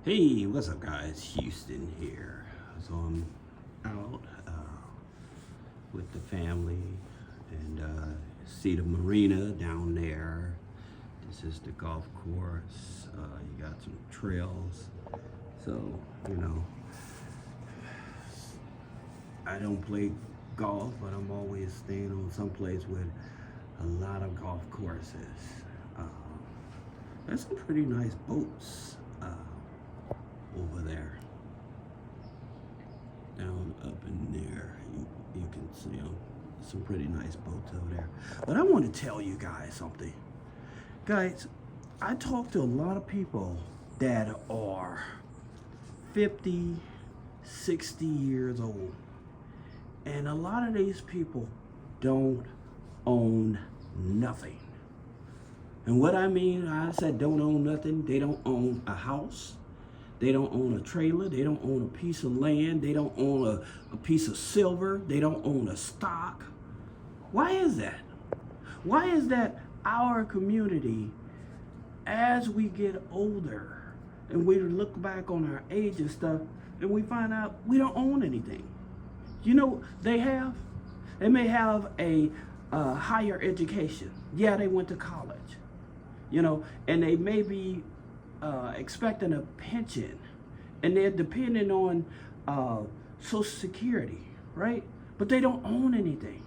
Hey, what's up, guys? Houston here. So I'm out with the family and see the marina down there. This is the golf course. You got some trails. So, I don't play golf, but I'm always staying on someplace with a lot of golf courses. There's some pretty nice boats over there, down up in there. You can see them. Some pretty nice boats over there. But I want to tell you guys something. Guys, I talk to a lot of people that are 50, 60 years old. And a lot of these people don't own nothing. And what I mean, I said don't own nothing. They don't own a house. They don't own a trailer. They don't own a piece of land. They don't own a piece of silver. They don't own a stock. Why is that? Why is that our community, as we get older and we look back on our age and stuff, and we find out we don't own anything? You know, they may have a higher education. Yeah, they went to college, and they may be expecting a pension, and they're depending on Social Security, right? But they don't own anything,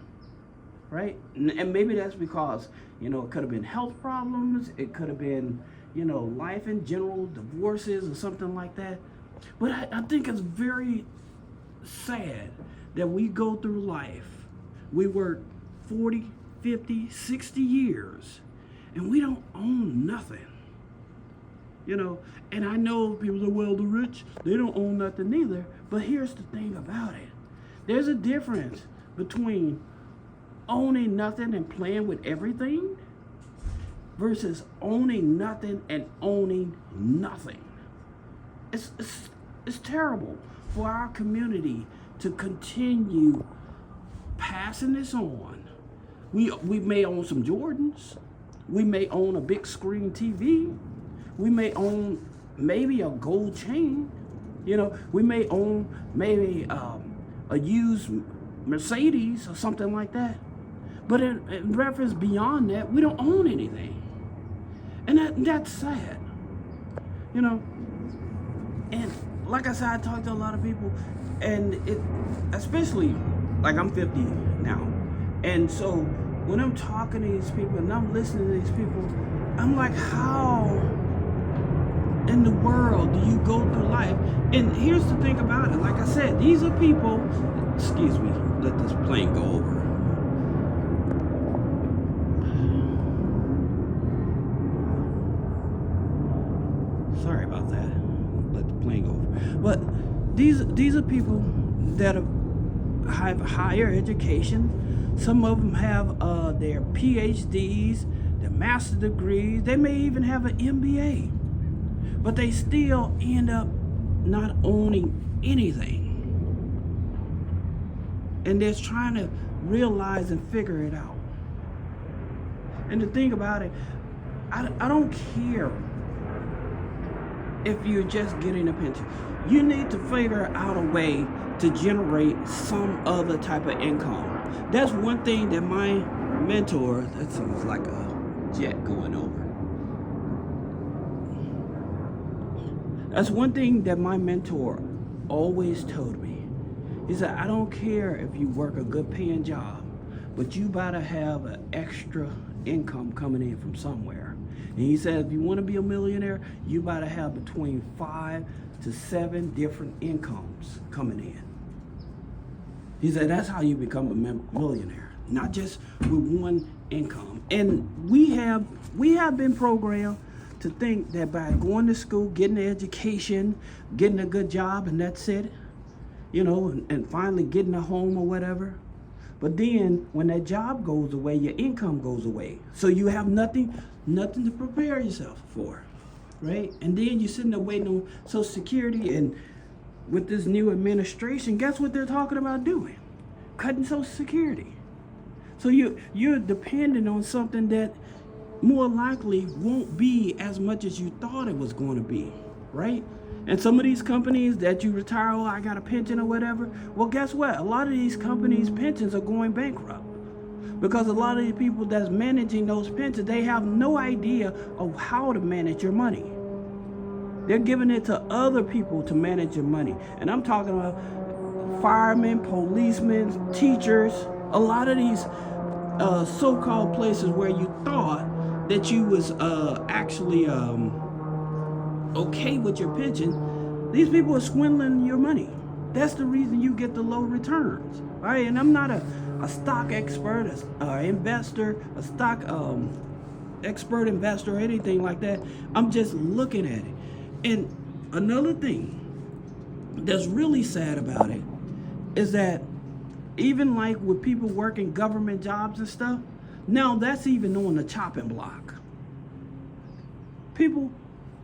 right? And maybe that's because, it could have been health problems, it could have been, life in general, divorces or something like that. But I think it's very sad that we go through life, we work 40, 50, 60 years, and we don't own nothing. And I know people say, well, the rich, they don't own nothing either. But here's the thing about it. There's a difference between owning nothing and playing with everything versus owning nothing and owning nothing. It's terrible for our community to continue passing this on. We may own some Jordans. We may own a big screen TV. We may own maybe a gold chain. We may own maybe a used Mercedes or something like that. But in reference beyond that, we don't own anything. And that's sad. And like I said, I talk to a lot of people, and it, especially, like I'm 50 now. And so when I'm talking to these people and I'm listening to these people, I'm like, how in the world do you go through life? And here's the thing about it. Like I said, these are people, excuse me, let this plane go over. Sorry about that. Let the plane go over. But these are people that have higher education. Some of them have their PhDs, their master's degrees. They may even have an MBA. But they still end up not owning anything. And they're trying to realize and figure it out. And the thing about it, I don't care if you're just getting a pension. You need to figure out a way to generate some other type of income. That's one thing that my mentor, that sounds like a jet going over. That's one thing that my mentor always told me. He said, I don't care if you work a good paying job, but you better have an extra income coming in from somewhere. And he said, if you want to be a millionaire, you better have between 5 to 7 different incomes coming in. He said, that's how you become a millionaire, not just with one income. And we have been programmed to think that by going to school, getting an education, getting a good job, and that's it, and finally getting a home or whatever. But then when that job goes away, your income goes away. So you have nothing to prepare yourself for, right? And then you're sitting there waiting on Social Security, and with this new administration, guess what they're talking about doing? Cutting Social Security. So you're dependent on something that more likely won't be as much as you thought it was going to be, right? And some of these companies that you retire, oh, I got a pension or whatever. Well, guess what? A lot of these companies' pensions are going bankrupt because a lot of the people that's managing those pensions, they have no idea of how to manage your money. They're giving it to other people to manage your money. And I'm talking about firemen, policemen, teachers, a lot of these so-called places where you thought that you was actually okay with your pension. These people are swindling your money. That's the reason you get the low returns, right? And I'm not a stock expert, a investor, a stock expert investor or anything like that. I'm just looking at it. And another thing that's really sad about it is that even like with people working government jobs and stuff, now that's even on the chopping block. People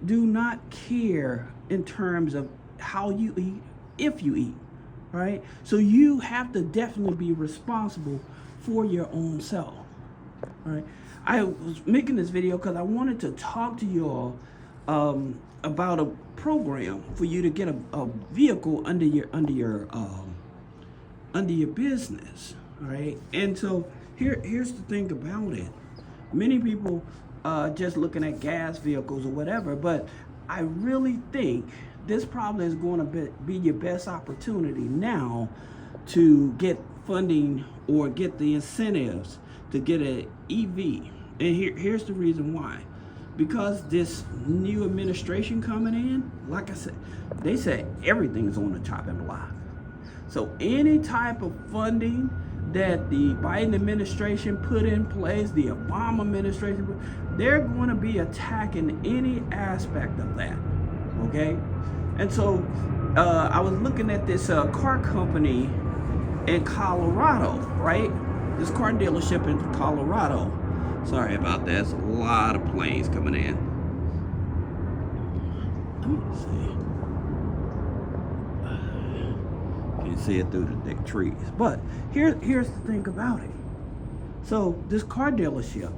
do not care in terms of how you eat, if you eat, right? So you have to definitely be responsible for your own self, right? I was making this video because I wanted to talk to you all about a program for you to get a vehicle under your business, right? And so here's the thing about it. Many people just looking at gas vehicles or whatever, but I really think this probably is going to be your best opportunity now to get funding or get the incentives to get an EV. And here's the reason why. Because this new administration coming in, like I said, they said everything's on the chopping block. So any type of funding that the Biden administration put in place, the Obama administration, they're going to be attacking any aspect of that, okay? And so I was looking at this car company in Colorado, right? This car dealership in Colorado. Sorry about that. There's a lot of planes coming in. Let me see. You can see it through the thick trees. But here's the thing about it. So this car dealership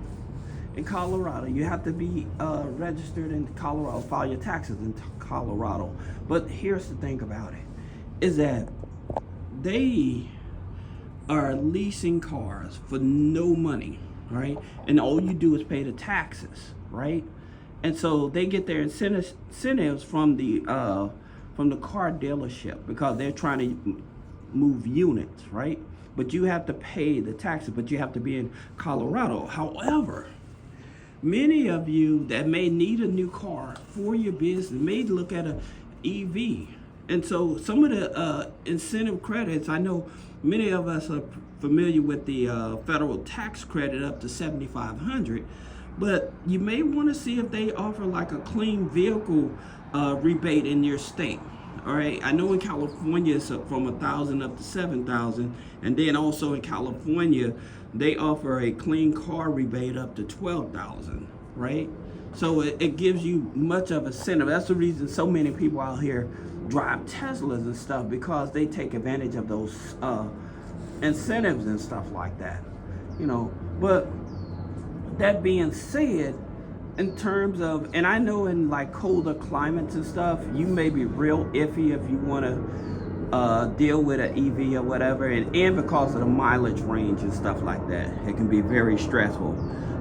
in Colorado, you have to be registered in Colorado, file your taxes in Colorado. But here's the thing about it, is that they are leasing cars for no money. Right, and all you do is pay the taxes, right? And so they get their incentives from the car dealership because they're trying to move units, right? But you have to pay the taxes, but you have to be in Colorado. However, many of you that may need a new car for your business may look at an EV. And so some of the incentive credits, I know many of us are familiar with the federal tax credit up to $7,500, but you may want to see if they offer like a clean vehicle rebate in your state. All right, I know in California it's from 1,000 up to 7,000, and then also in California they offer a clean car rebate up to 12,000, right? So it gives you much of a incentive. That's the reason so many people out here drive Teslas and stuff, because they take advantage of those incentives and stuff like that, you know. But that being said, in terms of, and I know in like colder climates and stuff, you may be real iffy if you want to deal with an EV or whatever, and because of the mileage range and stuff like that, it can be very stressful.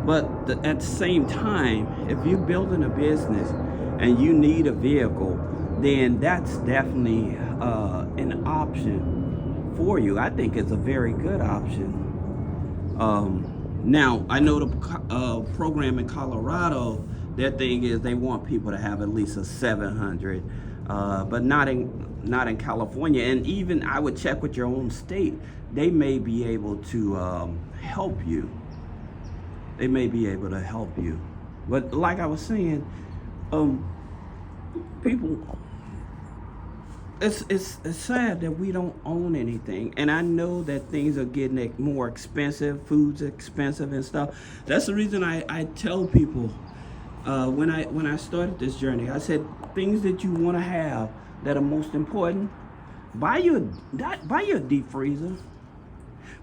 But at the same time, if you're building a business and you need a vehicle, then that's definitely an option for you. I think it's a very good option. Now, I know the program in Colorado, their thing is they want people to have at least a 700, but not in California. And even I would check with your own state. They may be able to help you. They may be able to help you. But like I was saying, people, it's sad that we don't own anything. And I know that things are getting more expensive, food's expensive and stuff. That's the reason I tell people when I started this journey, I said things that you want to have that are most important, buy your deep freezer,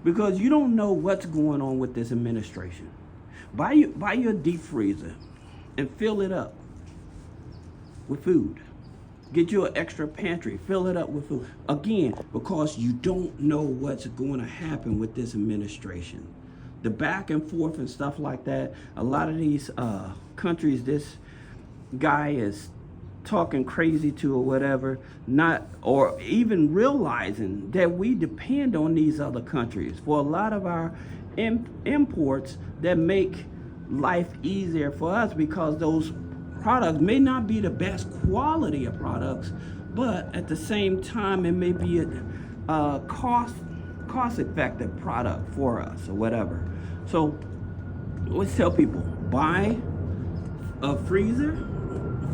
because you don't know what's going on with this administration. Buy your deep freezer and fill it up with food. Get you an extra pantry, fill it up with food. Again, because you don't know what's going to happen with this administration. The back and forth and stuff like that, a lot of these countries, this guy is talking crazy to or whatever, not, or even realizing that we depend on these other countries for a lot of our imports that make life easier for us, because those products may not be the best quality of products, but at the same time it may be a cost effective product for us or whatever. So always tell people, buy a freezer,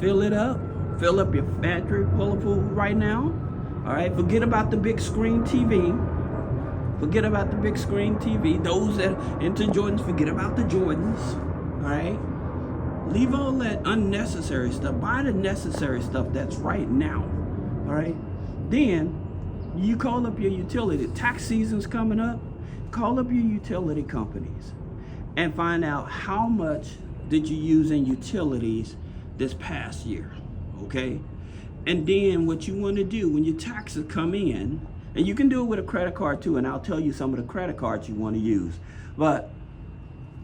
fill it up, fill up your pantry full of food right now. All right, forget about the big screen TV. Forget about the big screen TV. Those that into Jordans, forget about the Jordans. All right, leave all that unnecessary stuff. Buy the necessary stuff that's right now. All right, then you call up your utility. Tax season's coming up. Call up your utility companies and find out how much did you use in utilities this past year. Okay, and then what you want to do when your taxes come in, and you can do it with a credit card too, and I'll tell you some of the credit cards you want to use, but